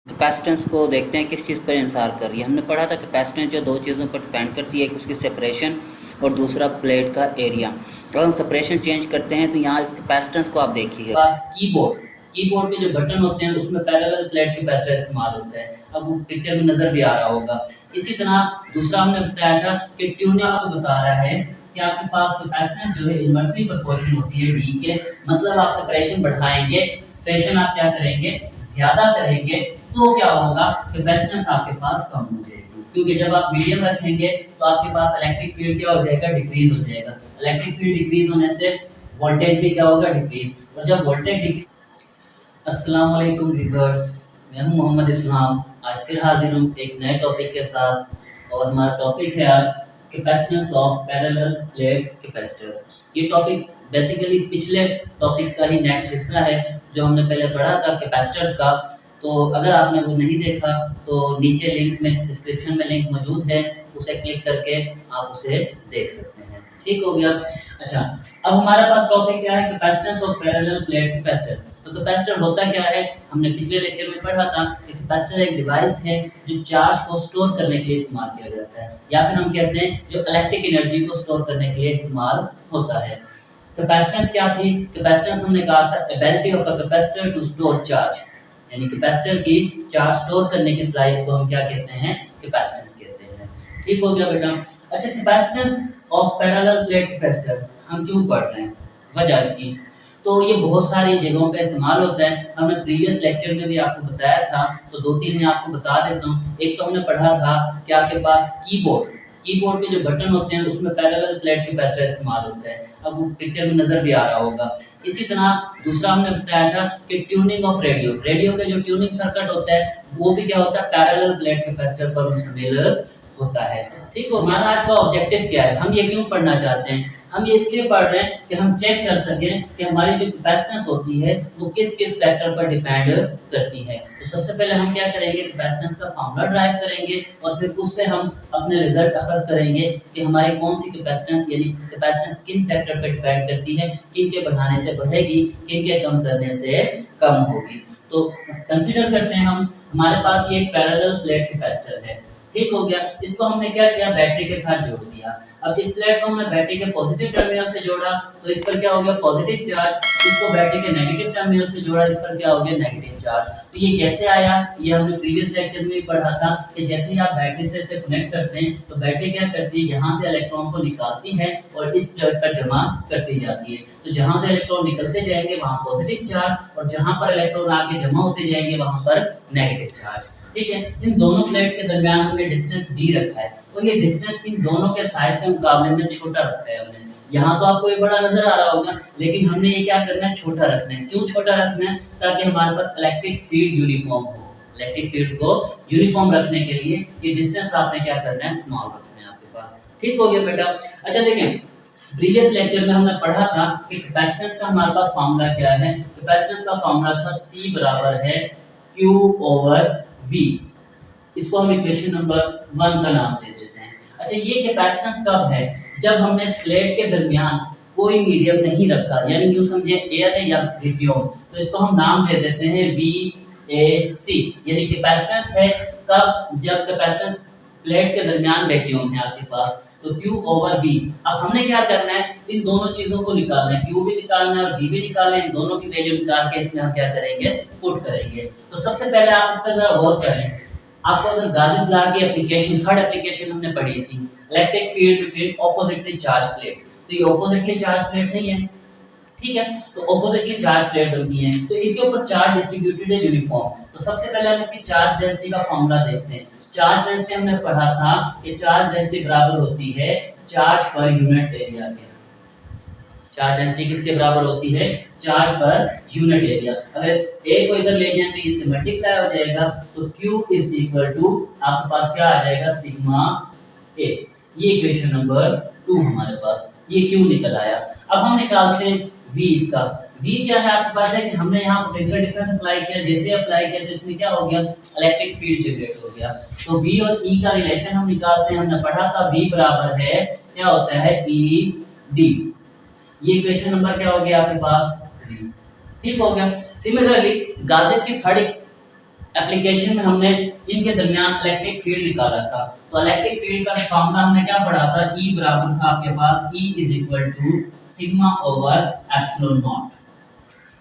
Capacitance को देखते हैं किस चीज़ पर इंसार कर रही है। हमने पढ़ा था कैपेसिटेंस जो दो चीज़ों पर डिपेंड करती है, एक उसकी सेपरेशन और दूसरा प्लेट का एरिया। अगर हम सेपरेशन चेंज करते हैं तो यहाँ इस कैपेसिटेंस को आप देखिए, पास कीबोर्ड के जो बटन होते हैं उसमें पैरेलल प्लेट कैपेसिटर इस्तेमाल होता है। अब वो पिक्चर में नज़र भी आ रहा होगा। इसी तरह दूसरा हमने बताया था कि ट्यूनिंग आपको बता रहा है कि आपके पास कैपेसिटेंस जो है इनवर्सली प्रोपोर्शन होती है डी के, मतलब आप सेपरेशन बढ़ाएंगे, सेपरेशन आप क्या करेंगे, ज्यादा करेंगे, तो क्या होगा, कैपेसिटेंस आपके पास कम हो जाएगी। क्योंकि जब आप मीडियम रखेंगे तो आपके पास इलेक्ट्रिक फील्ड क्या हो जाएगा, डिक्रीज हो जाएगा। इलेक्ट्रिक फील्ड डिक्रीज होने से वोल्टेज भी क्या होगा, डिक्रीज। और जब वोल्टेज डिक्रीज। अस्सलाम वालेकुम व्यूअर्स, मैं हूं मोहम्मद इस्लाम। आज फिर हाजिर हूं एक नए टॉपिक के साथ और हमारा टॉपिक है आज capacitance of parallel plate capacitor. ये टॉपिक बेसिकली पिछले टॉपिक का ही नेक्स्ट हिस्सा है जो हमने पहले पढ़ा था कैपेसिटर्स का। तो अगर आपने वो नहीं देखा तो नीचे लिंक में, डिस्क्रिप्शन में लिंक मौजूद है, उसे क्लिक करके आप उसे देख सकते हैं। ठीक हो गया। अच्छा, अब हमारे पास टॉपिक क्या है, capacitance of parallel plate capacitor. तो कैपेसिटर होता क्या है, हमने पिछले लेक्चर में पढ़ा था कि कैपेसिटर एक डिवाइस है जो चार्ज को स्टोर करने के लिए इस्तेमाल किया जाता है, या फिर हम कहते हैं जो इलेक्ट्रिक एनर्जी को स्टोर करने के लिए इस्तेमाल होता है। कैपेसिटेंस क्या थी, कैपेसिटेंस हमने कहा था ability of a capacitor to store charge, यानी कैपेसिटर की चार्ज स्टोर करने की सलाहियत को हम क्या कहते हैं, कैपेसिटेंस कहते हैं। ठीक हो गया बेटा। अच्छा, capacitance of parallel plate capacitor हम क्यों पढ़ रहे हैं, वजह इसकी, तो ये बहुत सारी जगहों पे इस्तेमाल होता है। हमने प्रीवियस लेक्चर में भी आपको बताया था, तो दो तीन मैं आपको बता देता हूँ। एक तो हमने पढ़ा था कि आपके पास कीबोर्ड के जो बटन होते हैं उसमें पैरेलल प्लेट कैपेसिटर इस्तेमाल होता है। अब वो पिक्चर में नजर भी आ रहा होगा। इसी तरह दूसरा हमने बताया था कि ट्यूनिंग ऑफ रेडियो के जो ट्यूनिंग सर्किट होता है वो भी क्या होता है, पैरेलल प्लेट कैपेसिटर पर मुश्तमिल होता है। ठीक हो। हमारा आज का ऑब्जेक्टिव क्या है, हम ये क्यों पढ़ना चाहते हैं, हम ये इसलिए पढ़ रहे हैं कि हम चेक कर सकें कि हमारी जो कैपेसिटेंस होती है वो किस किस फैक्टर पर डिपेंड करती है। तो सबसे पहले हम क्या करेंगे, कैपेसिटेंस का फार्मूला ड्राइव करेंगे और फिर उससे हम अपने रिजल्ट अखज़ करेंगे कि हमारी कौन सी कैपेसिटेंस, यानी कैपेसिटेंस किन फैक्टर पर डिपेंड करती है, किन के बढ़ाने से बढ़ेगी, किन के कम करने से कम होगी। तो कंसीडर करते हैं हम, हमारे पास ये एक पैरेलल प्लेट कैपेसिटर है। ठीक हो गया। इसको हमने क्या किया, बैटरी के साथ जोड़ दिया। अब इस प्लेट को हमने बैटरी के पॉजिटिव टर्मिनल से जोड़ा तो इस पर क्या हो गया, पॉजिटिव चार्ज। इसको बैटरी के नेगेटिव टर्मिनल से जोड़ा, इस पर क्या हो गया, नेगेटिव चार्ज। तो ये कैसे आया, ये हमने प्रीवियस लेक्चर में भी पढ़ा था कि जैसे ही आप बैटरी से इसे कनेक्ट करते हैं तो बैटरी क्या करती है, यहाँ से इलेक्ट्रॉन को निकालती है और इस प्लेट पर जमा करती जाती है। तो जहाँ से इलेक्ट्रॉन निकलते जाएंगे वहाँ पॉजिटिव चार्ज, और जहाँ पर इलेक्ट्रॉन आके जमा होते जाएंगे वहाँ पर नेगेटिव चार्ज। ठीक है। इन दोनों प्लेट्स के दरमियान हमने डिस्टेंस डी रखा है और ये डिस्टेंस इन दोनों के साइज के मुकाबले में छोटा रखा है हमने। यहाँ तो आपको ये बड़ा नजर आ रहा होगा, लेकिन हमने ये क्या करना है, छोटा रखना है। क्यों छोटा रखना है, ताकि हमारे पास इलेक्ट्रिक फील्ड यूनिफॉर्म हो। इलेक्ट्रिक फील्ड को यूनिफॉर्म रखने के लिए ये डिस्टेंस आपने क्या करना है, स्मॉल रखना है आपके पास। ठीक हो गया बेटा। अच्छा देखें, प्रीवियस लेक्चर में हमने पढ़ा था कि कैपेसिटेंस का हमारे पास फार्मूला क्या है। कैपेसिटेंस का फार्मूला था C बराबर है Q ओवर V। इसको हम इक्वेशन नंबर 1 का नाम दे देते हैं। अच्छा, ये कैपेसिटेंस कब है, जब हमने प्लेट के दरमियान कोई मीडियम नहीं रखा, यानी यूं समझे एयर है या वैक्यूम, तो इसको हम नाम दे देते हैं VAC। यानी कैपेसिटेंस है कब, जब कैपेसिटेंस प्लेट्स के दरमियान वैक्यूम है आपके पास, तो Q ओवर V। अब हमने क्या करना है, इन दोनों चीजों को निकालना है, Q भी निकालना है और V भी निकालना है। इन दोनों की वैल्यू निकाल के इसमें हम क्या करेंगे, पुट करेंगे। तो सबसे पहले आप इस पर जरा गौर करें। आपको अगर गाजिस लॉ की एप्लीकेशन, थर्ड एप्लीकेशन हमने पढ़ी थी, electric field between oppositely charge plate, तो ये ऑपोजिटली चार्ज प्लेट नहीं है। ठीक है, तो ऑपोजिटली चार्ज प्लेट बनती है, तो इनके ऊपर चार्ज डिस्ट्रीब्यूटेड है यूनिफॉर्म। तो सबसे पहले हम इसकी चार्ज डेंसिटी का फार्मूला देखते हैं। चार्ज डेंसिटी हमने पढ़ा था कि चार्ज डेंसिटी बराबर होती है चार्ज पर यूनिट एरिया के। चार्ज डेंसिटी किसके बराबर होती है, चार्ज पर यूनिट एरिया। अगर ए को इधर ले जाएं तो इससे मल्टीप्लाई हो जाएगा, तो Q इज इक्वल टू आपके पास क्या आ जाएगा, सिग्मा ए। ये इक्वेशन नंबर 2 हमारे पास, ये Q निकल आया। अब हम निकालते हैं V इसका। V क्या है आपके पास है कि हमने यहाँ पोटेंशियल डिफरेंस अप्लाई किया, जैसे अप्लाई किया तो इसमें क्या हो गया, इलेक्ट्रिक फील्ड जनरेट हो गया। तो V और E का रिलेशन हम निकालते हैं। हमने पढ़ा था V बराबर है क्या होता है, ED। ये इक्वेशन नंबर क्या हो गया आपके पास, 3। ठीक हो गया। सिमिलरली गाउस की थर्ड एप्लीकेशन में हमने इनके दरमियान इलेक्ट्रिक फील्ड निकाला था। तो इलेक्ट्रिक फील्ड का फॉर्मूला हमने क्या पढ़ा था, E बराबर था आपके पास E is equal to sigma over epsilon naught.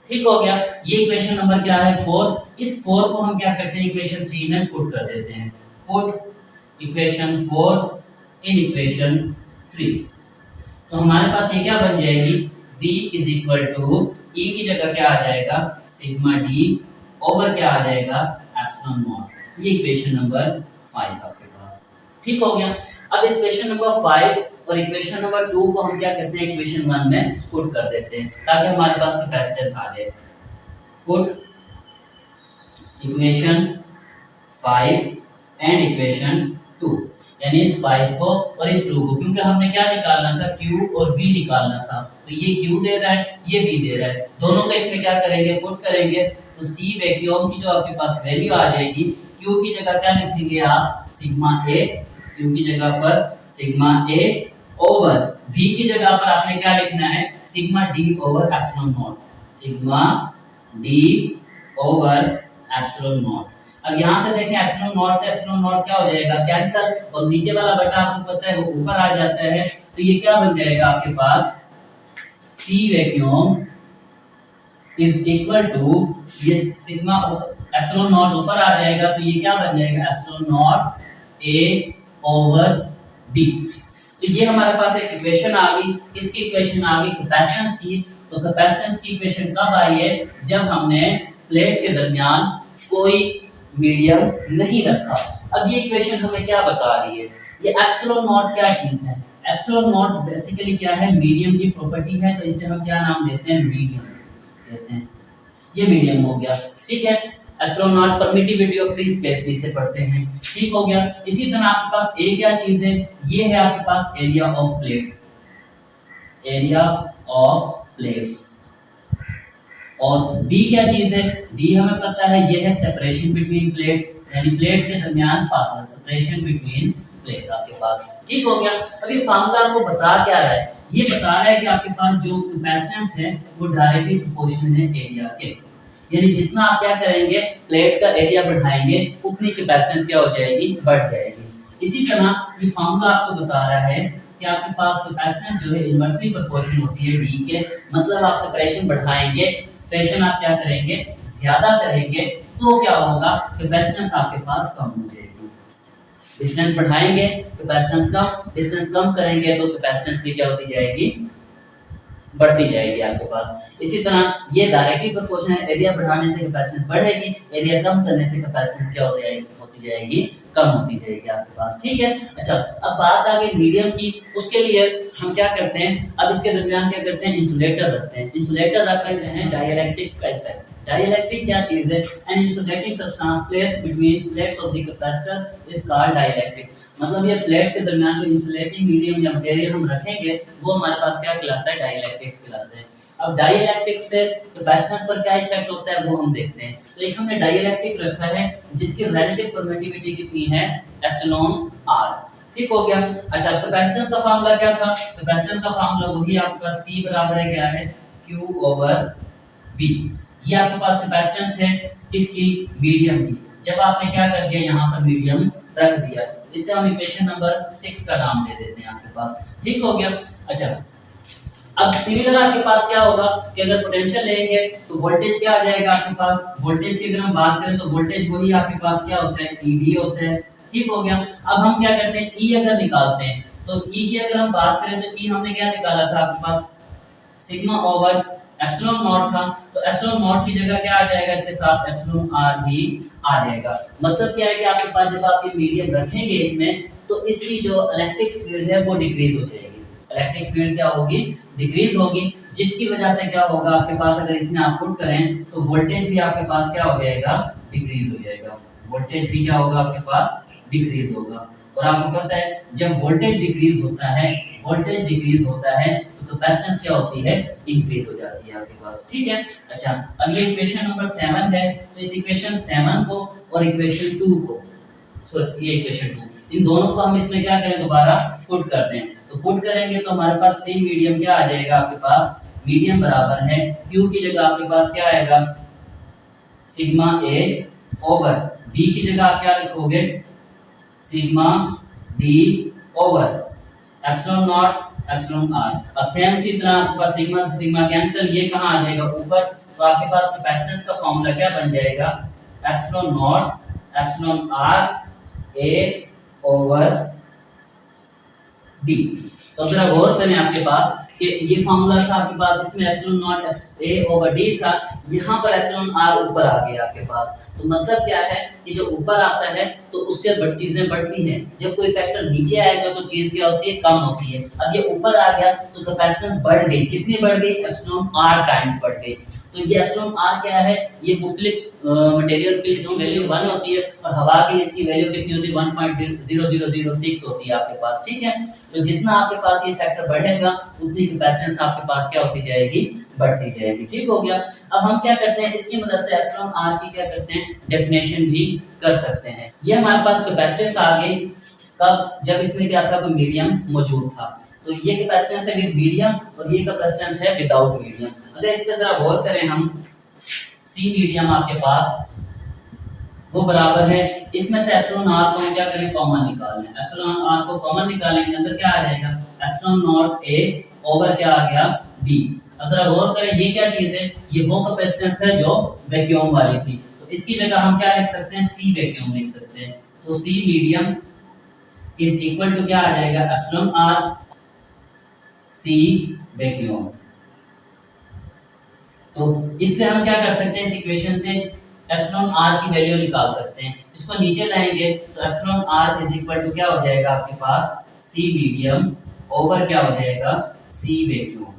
ठीक हो गया। ये इक्वेशन नंबर क्या है 4। इस 4 को हम क्या करते हैं इक्वेशन 3 में पुट कर देते हैं। Put equation 4 in equation 3। तो हमारे पास ये क्या बन जाएगी, V is equal to E की जगह क्या आ जाएगा सिग्मा D ओवर क्या आ जाएगा एप्सिलॉन नॉट। ये इक्वेशन नंबर 5 आपके पास। ठीक हो गया। अब इक्वेशन नंबर 5 और इक्वेशन नंबर 2 को हम क्या करते हैं इक्वेशन 1 में पुट कर देते हैं ताकि हमारे पास कैपेसिटेंस आ जाए। पुट इक्वेशन 5 एंड इक्वेशन 2, यानी इस 5 को और इस 2 को, क्योंकि हमने क्या निकालना था Q और V निकालना था। तो ये Q दे रहा है, ये V दे रहा है, दोनों का इसमें क्या करेंगे पुट करेंगे। तो C वैक्यूम की जो आपके पास वैल्यू आ जाएगी, Q की जगह क्या लिखेंगे आप सिग्मा A, Q की जगह पर सिग्मा A ओवर V की जगह पर आपने क्या लिखना है sigma D over epsilon not, sigma D over epsilon not. अब यहाँ से देखें एप्सिलॉन नॉट से एप्सिलॉन नॉट क्या हो जाएगा कैंसिल, और नीचे वाला बटा आपको पता है वो ऊपर आ जाता है। तो ये क्या बन जाएगा आपके पास C vacuum is equal to ये सिग्मा एप्सिलॉन नॉट ऊपर आ जाएगा, तो ये क्या बन जाएगा epsilon naught A over D। तो ये हमारे पास एक इक्वेशन आ गई। इसकी इक्वेशन आ गई कैपेसिटेंस की। तो कैपेसिटेंस की इक्वेशन कब आई है, जब हमने प्लेट्स के दरमियान कोई मीडियम नहीं रखा। अब ये इक्वेशन हमें क्या बता रही है, ये एप्सिलॉन नॉट क्या चीज है, एप्सिलॉन नॉट बेसिकली क्या है मीडियम की प्रॉपर्टी है। तो इसे हम क्या नाम देते हैं मीडियम देते हैं, ये मीडियम हो गया। ठीक है, epsilon not permittivity of free space भी से पढ़ते हैं। ठीक हो गया। इसी तरह आपके पास ए क्या चीज है, ये है आपके पास area of plate, area of plates. और डी क्या चीज है, डी हमें पता है ये है सेपरेशन बिटवीन प्लेट्स, यानी प्लेट्स के दरमियान फासला, सेपरेशन बिटवीन प्लेट्स आपके पास। ठीक हो गया। अब ये फार्मूला आपको बता क्या रहा है, ये बता रहा है कि आपके पास जो कैपेसिटेंस है वो डायरेक्टली प्रोपोर्शनल है एरिया के, यानी जितना आप क्या करेंगे प्लेट्स का एरिया बढ़ाएंगे उतनी कैपेसिटेंस क्या हो जाएगी बढ़ जाएगी। इसी तरह ये फार्मूला आपको बता रहा है कि आपके पास कैपेसिटेंस जो है इनवर्सली प्रोपोर्शनल होती है डी के, मतलब आप सेपरेशन बढ़ाएंगे, सेपरेशन आप क्या करेंगे ज्यादा करेंगे तो क्या होगा कैपेसिटेंस आपके पास कम हो जाएगी। डिस्टेंस बढ़ाएंगे कैपेसिटेंस कम, डिस्टेंस कम करेंगे तो कैपेसिटेंस भी क्या होती जाएगी बढ़ती जाएगी आपके पास। इसी तरह ये डायरेक्टली प्रोपोर्शनल है, एरिया बढ़ाने से कैपेसिटेंस बढ़ेगी, एरिया कम करने से कैपेसिटेंस क्या होती जाएगी कम होती जाएगी आपके पास। ठीक है। अच्छा, अब बात आ गई मीडियम की। उसके लिए हम क्या करते हैं, अब इसके दरमियान क्या करते हैं इंसुलेटर रखते हैं। इंसुलेटर रख करते हैं डाइलेक्ट्रिक का इफेक्ट। डाइलेक्ट्रिक क्या चीज है, an insulating substance placed between plates of the capacitor is called dielectric. मतलब ये प्लेट्स के दरमियान जो इंसुलेटिंग मीडियम या मटेरियल हम रखेंगे वो हमारे पास क्या कहलाता है डाइलेक्ट्रिक्स कहलाता है। अब डाइलेक्ट्रिक से कैपेसिटर पर क्या इफेक्ट होता है वो हम देखते हैं। तो एक हमने डाइलेक्ट्रिक रखा है जिसकी रिलेटिव परमिटिविटी कितनी है एप्सिलॉन आर। ठीक हो गया। अच्छा, कैपेसिटेंस का फार्मूला क्या था, कैपेसिटेंस का फार्मूला वही आपके पास C बराबर है क्या है Q ओवर V। ये आपके पास कैपेसिटेंस है किसकी मीडियम की। जब आपने क्या कर दिया यहाँ पर मीडियम रख दिया, इसे हम इक्वेशन नंबर 6 का नाम दे देते हैं आपके पास। ठीक हो गया। अच्छा, अब सिमिलर आपके पास क्या होगा कि अगर पोटेंशियल लेंगे तो वोल्टेज क्या आ जाएगा आपके पास, वोल्टेज की अगर हम बात करें तो वोल्टेज वही आपके पास क्या होता है ED होता है। ठीक हो गया। अब हम क्या करते हैं E अगर निकालते हैं तो E की अगर हम बात करें तो E हमने क्या निकाला था आपके पास सिग्मा ओवर एप्सिलॉन नॉट था। तो एप्सिलॉन नॉट की जगह क्या आ जाएगा इसके साथ एप्सिलॉन आर भी आ जाएगा। मतलब क्या है कि आपके पास जब आप ये मीडियम रखेंगे इसमें तो इसकी जो इलेक्ट्रिक फील्ड है वो डिक्रीज हो जाएगी। इलेक्ट्रिक फील्ड क्या होगी डिक्रीज होगी, जिसकी वजह से क्या होगा आपके पास अगर इसमें आप पुट करें तो वोल्टेज भी आपके पास क्या हो जाएगा डिक्रीज हो जाएगा। वोल्टेज भी क्या होगा आपके पास डिक्रीज होगा। और आपको पता है जब वोल्टेज डिक्रीज होता है तो कैपेसिटेंस क्या होती है इंक्रीज हो जाती है आपके पास। ठीक है। अच्छा, अब ये इक्वेशन नंबर 7 है। तो इस इक्वेशन 7 को और इक्वेशन 2 को, सॉरी ये इक्वेशन 2, इन दोनों को हम इसमें क्या करें दोबारा पुट करते हैं। तो पुट करेंगे तो हमारे पास सी मीडियम क्या आ जाएगा आपके पास, मीडियम बराबर है Q की जगह आपके पास क्या आएगा सिग्मा A ओवर वी की जगह आप क्या लिखोगे, sigma D over epsilon naught epsilon R. अब सेम इसी तरह आपके पास सिग्मा से सिग्मा कैंसिल, ये कहाँ आ जाएगा ऊपर, तो आपके पास कैपेसिटेंस का फॉर्मूला क्या बन जाएगा, epsilon naught epsilon R A over D. तो जरा गौर करें आपके पास कि ये फॉर्मूला था आपके पास, इसमें epsilon not a over D था, यहाँ पर एप्सिलॉन आर ऊपर आ गया आपके पास। तो मतलब क्या है कि जो ऊपर आता है तो उससे चीजें बढ़ती हैं, जब कोई फैक्टर नीचे आएगा तो चीज क्या होती है, कम होती है। अब ये ऊपर आ गया तो कैपेसिटेंस बढ़ गई, कितनी बढ़ गई, एप्सिलॉन आर टाइम्स बढ़ गई। तो ये एप्सिलॉन आर क्या है, ये मुख्तलिफ मटेरियल्स के लिए इसकी वैल्यू 1 होती है और हवा के लिए इसकी वैल्यू कितनी होती है, 1.0006 होती है आपके पास, ठीक है। तो जितना आपके पास ये फैक्टर बढ़ेगा उतनी कैपेसिटेंस आपके पास क्या होती जाएगी, बढ़ती जाएगी, ठीक हो गया। अब हम क्या करते हैं, इसकी मदद से एप्सिलॉन आर की क्या करते हैं, डेफिनेशन भी कर सकते हैं। ये हमारे पास कैपेसिटेंस आ गई कब, जब इसमें क्या था, कोई मीडियम मौजूद था। तो ये कैपेसिटेंस है विद मीडियम और ये कैपेसिटेंस है विदाउट मीडियम। अगर इस पे जरा गौर करें हम, सी मीडियम आपके पास वो बराबर है, इसमें से एप्सिलॉन आर को हम क्या करें, कॉमन निकाल लें। एप्सिलॉन आर को कॉमन निकालेंगे, अंदर क्या आ जाएगा, एप्सिलॉन नॉट ए ओवर क्या आ गया, डी। अब जरा गौर करें ये क्या चीज है, ये वो कैपेसिटेंस है जो वैक्यूम वाली थी, तो इसकी जगह हम क्या लिख सकते हैं, सी वैक्यूम लिख सकते हैं। तो सी मीडियम इज इक्वल टू क्या आ जाएगा, एप्सिलॉन आर सी वैक्यूम। तो इससे हम क्या कर सकते हैं, इस इक्वेशन से एप्सिलॉन आर की वैल्यू निकाल सकते हैं। इसको नीचे लाएंगे तो epsilon R is equal to क्या हो जाएगा आपके पास, सी मीडियम ओवर क्या हो जाएगा, सी वैक्यूम,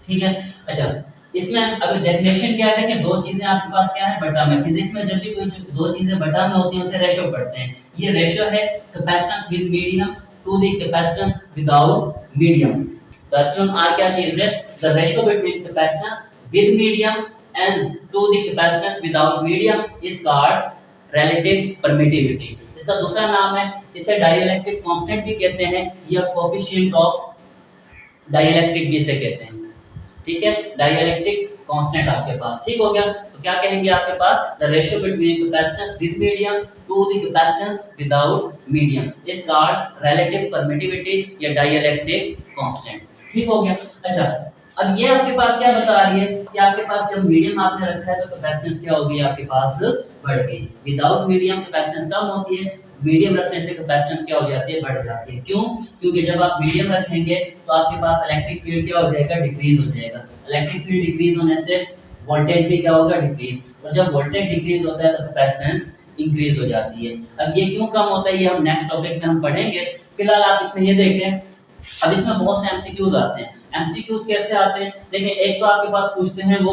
ठीक है। अच्छा, इसमें अभी डेफिनेशन क्या है कि दो चीजें आपके पास क्या है, बटा में। फिजिक्स में जब भी कोई दो चीजें बटा में होती हैं उसे रेशो पढ़ते हैं। ये रेशो है capacitance with medium to the capacitance without medium. तो एप्सिलॉन आर क्या चीज है, the ratio between capacitance with medium and to the capacitance without medium is called relative permittivity। इसका दूसरा नाम है, इसे डाइलेक्ट्रिक कांस्टेंट भी कहते हैं या कोएफिशिएंट ऑफ डाइलेक्ट्रिक भी इसे कहते हैं, ठीक है। डाइलेक्ट्रिक कांस्टेंट आपके पास, ठीक हो गया। तो क्या कहेंगे आपके पास, the ratio between capacitance with medium to the capacitance without medium is called relative permittivity या डाइलेक्ट्रिक कांस्टेंट, ठीक हो गया। अच्छा, अब ये आपके पास क्या बता रही है कि आपके पास जब मीडियम आपने रखा है तो कैपेसिटेंस क्या होगी, आपके पास बढ़ गई। विदाउट मीडियम कैपेसिटेंस कम होती है, मीडियम रखने से कैपेसिटेंस क्या हो जाती है, बढ़ जाती है। क्यों, क्योंकि जब आप मीडियम रखेंगे तो आपके पास इलेक्ट्रिक फील्ड क्या हो जाएगा, डिक्रीज हो जाएगा। इलेक्ट्रिक फील्ड डिक्रीज होने से वोल्टेज भी क्या होगा, डिक्रीज, और जब वोल्टेज डिक्रीज होता है तो कैपेसिटेंस इंक्रीज हो जाती है। अब ये क्यों कम होता है ये हम नेक्स्ट टॉपिक में हम पढ़ेंगे। फिलहाल आप इसमें ये देखें, अब इसमें बहुत से एमसीक्यूज आते हैं। एमसीक्यूज कैसे आते हैं, देखिए एक तो आपके पास पूछते हैं वो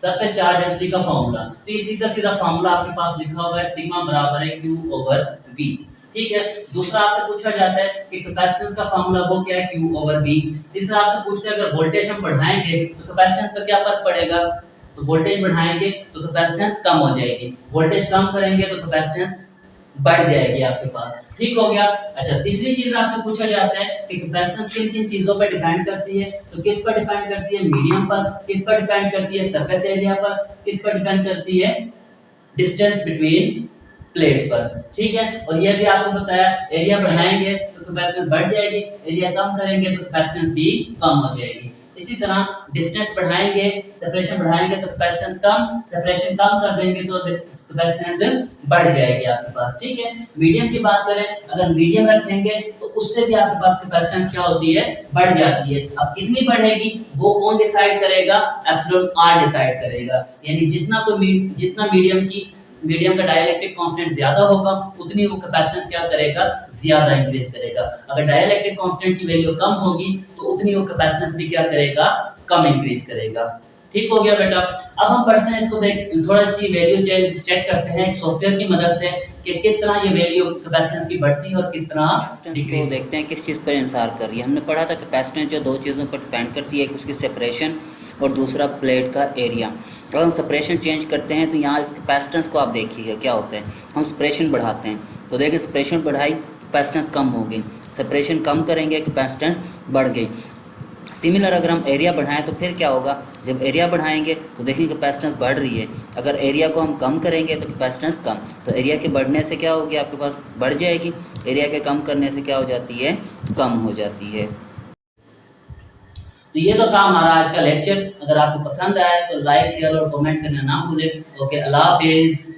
सरफेस चार्ज डेंसिटी का फार्मूला, तो ये सीधा सीधा फार्मूला आपके पास लिखा हुआ है, सिग्मा बराबर है Q ओवर V, ठीक है। दूसरा आपसे पूछा जाता है कि कैपेसिटेंस का फार्मूला वो क्या है, Q ओवर V। तीसरा आपसे पूछते हैं अगर वोल्टेज हम बढ़ाएंगे तो कैपेसिटेंस पर क्या फर्क पड़ेगा, तो वोल्टेज बढ़ाएंगे तो कैपेसिटेंस कम हो जाएगी, वोल्टेज कम करेंगे तो कैपेसिटेंस बढ़ जाएगी आपके पास, ठीक हो गया। अच्छा, तीसरी चीज आपसे पूछा जाता है कि कैपेसिटेंस किन किन चीजों पर डिपेंड करती है, तो किस पर डिपेंड करती है, मीडियम पर, किस पर डिपेंड करती है, सरफेस एरिया पर, किस पर डिपेंड करती है, डिस्टेंस बिटवीन प्लेट्स पर, ठीक है। और यह भी आपको बताया एरिया बढ़ाएंगे तो कैपेसिटेंस बढ़ जाएगी, एरिया कम करेंगे तो कैपेसिटेंस भी कम हो जाएगी। इसी तरह डिस्टेंस बढ़ाएंगे, सेपरेशन बढ़ाएंगे तो कैपेसिटेंस कम, सेपरेशन कम कर देंगे तो कैपेसिटेंस बढ़ जाएगी आपके पास, ठीक है। मीडियम की बात करें, अगर मीडियम रखेंगे तो उससे भी आपके पास कैपेसिटेंस क्या होती है, बढ़ जाती है। अब कितनी बढ़ेगी वो कौन डिसाइड करेगा, एप्सिलॉन आर डिसाइड करेगा। यानी जितना मीडियम का डाइलेक्ट्रिक कांस्टेंट ज्यादा होगा उतनी वो कैपेसिटेंस क्या करेगा, ज्यादा इंक्रीज करेगा। अगर डाइलेक्ट्रिक कांस्टेंट की वैल्यू कम होगी तो उतनी वो कैपेसिटेंस भी क्या करेगा, कम इंक्रीज करेगा, ठीक हो गया बेटा। अब हम पढ़ते हैं इसको, देख थोड़ा सी वैल्यू चेक करते हैं एक सॉफ्टवेयर की मदद से कि किस तरह ये वैल्यू कैपेसिटेंस की बढ़ती है और किस तरह डिक्रीज। देखते हैं किस चीज़ पर इंसार कर रही है। हमने पढ़ा था कैपेसिटेंस जो दो चीज़ों पर डिपेंड करती है, एक उसकी सेपरेशन और दूसरा प्लेट का एरिया। अगर हम सेपरेशन चेंज करते हैं तो यहाँ इस कैपेसिटेंस को आप देखिएगा क्या होता है, हम सेपरेशन बढ़ाते हैं तो देखिए सेपरेशन बढ़ाई कैपेसिटेंस कम हो गई, सेपरेशन कम करेंगे कैपेसिटेंस बढ़ गई। सिमिलर अगर हम एरिया बढ़ाएं तो फिर क्या होगा, जब एरिया बढ़ाएंगे तो देखेंगे कैपेसिटेंस बढ़ रही है। अगर एरिया को हम कम करेंगे तो कैपेसिटेंस कम, तो एरिया के बढ़ने से क्या होगी, आपके पास बढ़ जाएगी, एरिया के कम करने से क्या हो जाती है, कम हो जाती है। तो ये तो था हमारा आज का लेक्चर। अगर आपको पसंद आया तो लाइक शेयर और कमेंट करना ना भूलें। ओके, अल्लाह हाफिज़।